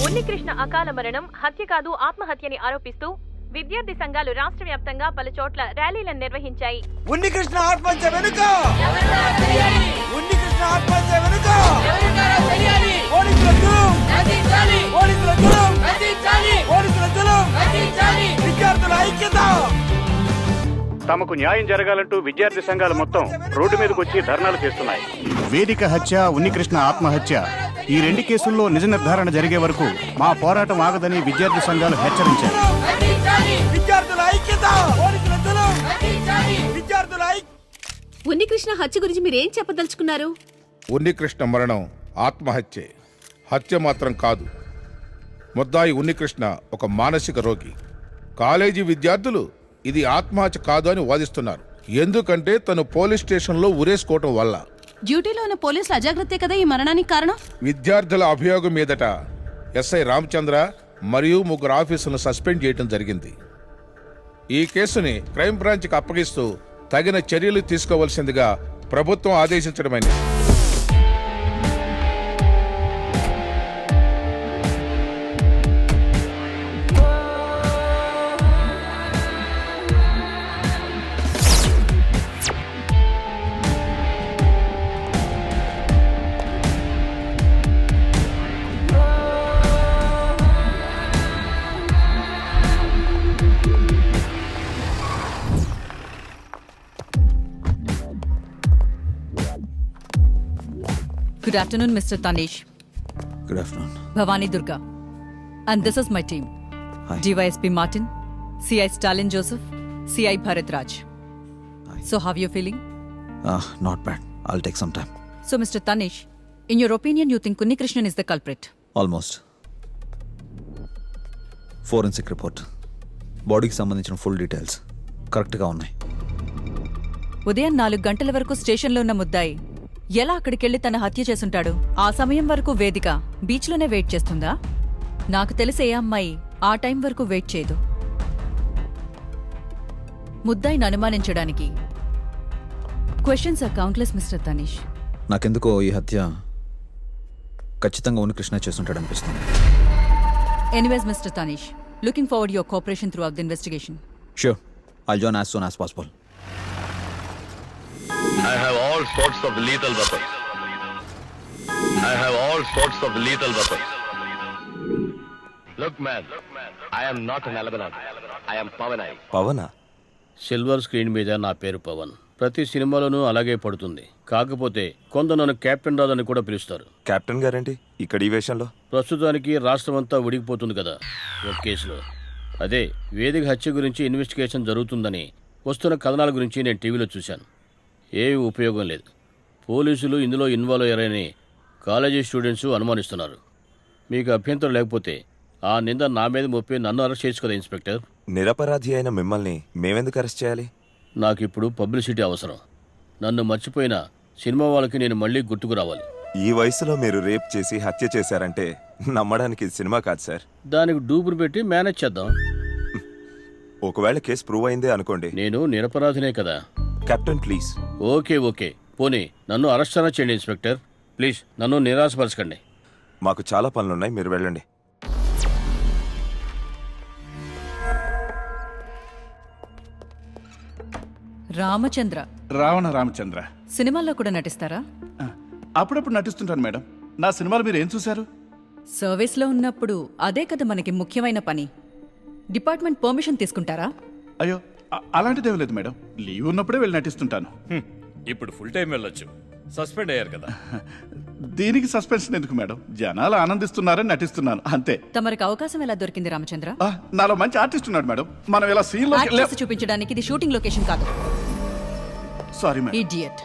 ఉన్నికృష్ణ అకాల మరణం హత్య కాదు ఆత్మహత్యని ఆరోపిస్తూ విద్యార్థి సంఘాలు రాష్ట్ర వ్యాప్తంగా పలు చోట్ల ర్యాలీలను నిర్వహించాయి. ఉన్నికృష్ణ ఆత్మహత్య వెనుక ఉన్నికృష్ణ ఆత్మహత్య వెనుక విద్యార్థుల ఐక్యత. తమకు న్యాయం జరగాలంటూ విద్యార్థి సంఘాలు మొత్తం రోడ్డు మీదకి వచ్చి ధర్నాలు చేస్తున్నాయి. వేదిక హత్య, ఉన్నికృష్ణ ఆత్మహత్య ఈ రెండు కేసుల్లో నిజ నిర్ధారణ జరిగే వరకు మా పోరాటం ఆగదని విద్యార్థి సంఘాలు హెచ్చరించారు. ఉన్నికృష్ణ హత్య గురించి మీరేం చెప్పదలుచుకున్నారు? ఉన్నికృష్ణ మరణం ఆత్మహత్యే, హత్య మాత్రం కాదు. ముద్దాయి ఉన్నికృష్ణ ఒక మానసిక రోగి. కాలేజీ విద్యార్థులు ఇది ఆత్మహత్య కాదు అని వాదిస్తున్నారు. ఎందుకంటే తను పోలీస్ స్టేషన్లో ఉరేసుకోవటం వల్ల. డ్యూటీలో ఉన్న పోలీసులు అజాగ్రత్తే కదా ఈ మరణానికి కారణం. విద్యార్థుల అభియోగం మీదట ఎస్ఐ రామచంద్ర మరియు 3 ఆఫీసులను సస్పెండ్ చేయడం జరిగింది. ఈ కేసుని క్రైమ్ బ్రాంచ్కి అప్పగిస్తూ తగిన చర్యలు తీసుకోవాల్సిందిగా ప్రభుత్వం ఆదేశించడమైంది. Good afternoon, Mr. Tanish. Good afternoon. Bhavani Durga. And this is my team. Hi. DYSP Martin, CI Stalin Joseph, CI Bharat Raj. Hi. So how are you feeling? Not bad. I'll take some time. So, Mr. Tanish, in your opinion, you think Unnikrishnan is the culprit? Almost. Forensic report. బాడీకి సంబంధించిన full details కరెక్ట్గా ఉన్నాయి. ఉదయం 4 గంటల వరకు స్టేషన్లో ఉన్న ముద్దాయి ఎలా అక్కడికెళ్లి తన హత్య చేసుంటాడు? ఆ సమయం వరకు వేదిక బీచ్లోనే వెయిట్ చేస్తుందా? నాకు తెలిసి ఏ అమ్మాయి ఆ టైం వరకు వెయిట్ చేయదు. ముద్దాయిని అనుమానించడానికి questions are countless, mister Tanish. నాకెందుకో ఈ హత్య ఖచ్చితంగా ఉన్నికృష్ణ చేస్తుంటాడనిపిస్తుంది. Anyways, mister Tanish, looking forward your cooperation throughout the investigation. Sure. I'll join as soon as possible. I have all sorts of lethal weapons. I have all sorts of lethal weapons. Look man, I am not an Lebanon. I am Pavanai. Pavana? Silver screen మీద నా పేరు పవన్. ప్రతి సినిమాలోనూ అలాగే పడుతుంది. కాకపోతే కొందరు నన్ను captain రాజు అని కూడా పిలుస్తారు. కెప్టెన్ గారేంటి ఇక్కడ ఈ వేషంలో? ప్రస్తుతానికి రాష్ట్రమంతా ఉడికిపోతుంది కదా ఒక కేసులో. అదే వేదిక హత్య గురించి ఇన్వెస్టిగేషన్ జరుగుతుందని వస్తున్న కథనాల గురించి నేను టీవీలో చూశాను. ఏమీ ఉపయోగం లేదు. పోలీసులు ఇందులో ఇన్వాల్వ్ అయ్యారని కాలేజీ స్టూడెంట్స్ అనుమానిస్తున్నారు. మీకు అభ్యంతరం లేకపోతే ఆ నింద నా మీద మోపి నన్ను అరెస్ట్ చేయొచ్చు కదా ఇన్స్పెక్టర్. నిరపరాధి అయిన మిమ్మల్ని మేమెందుకు అరెస్ట్ చేయాలి? నాకు ఇప్పుడు పబ్లిసిటీ అవసరం. నన్ను మర్చిపోయిన సినిమా వాళ్ళకి నేను మళ్ళీ గుర్తుకు రావాలి. ఈ వయసులో మీరు రేప్ చేసి హత్య చేశారంటే నమ్మడానికి ఇది సినిమా కాదు సార్. దానికి డూపును పెట్టి మేనేజ్ చేద్దాం. ఒకవేళ కేసు ప్రూవ్ అయిందే అనుకోండి, నేను నిరపరాధినే కదా. Captain please. ఓకే పోనీ నన్ను అరెస్ట్ చేయండి ఇన్స్పెక్టర్. ప్లీజ్ నన్ను నిరాశపరచకండి. మాకు చాలా పనులున్నాయి, మీరు వెళ్ళండి. రామచంద్ర. రామచంద్ర సినిమాల్లో కూడా నటిస్తారా? అప్పుడప్పుడు నటిస్తుంటాను మేడం. నా సినిమాలు మీరు ఏం చూశారు? సర్వీస్లో ఉన్నప్పుడు అదే కదా మనకి ముఖ్యమైన పని. డిపార్ట్మెంట్ పర్మిషన్ తీసుకుంటారా? అయ్యో, అలాంటిదేం లేదు మేడం. లీవ్ ఉన్నప్పుడే వెళ్ళి నటిస్తుంటాను. ఇప్పుడు ఫుల్ టైం వెళ్ళొచ్చు. సస్పెండ్ అయ్యారు కదా. దీనికి సస్పెన్షన్ ఎందుకు మేడం? జనాలు ఆనందిస్తున్నారని నటిస్తున్నాను అంతే. తమరికి అవకాశం ఎలా దొరికింది రామచంద్ర? నాలో మంచి ఆర్టిస్ట్ ఉన్నాడు మేడం. మనం ఇలా సీన్ లో చూపించడానికి ఇది షూటింగ్ లొకేషన్ కాదు. Sorry madam. ఇడియట్.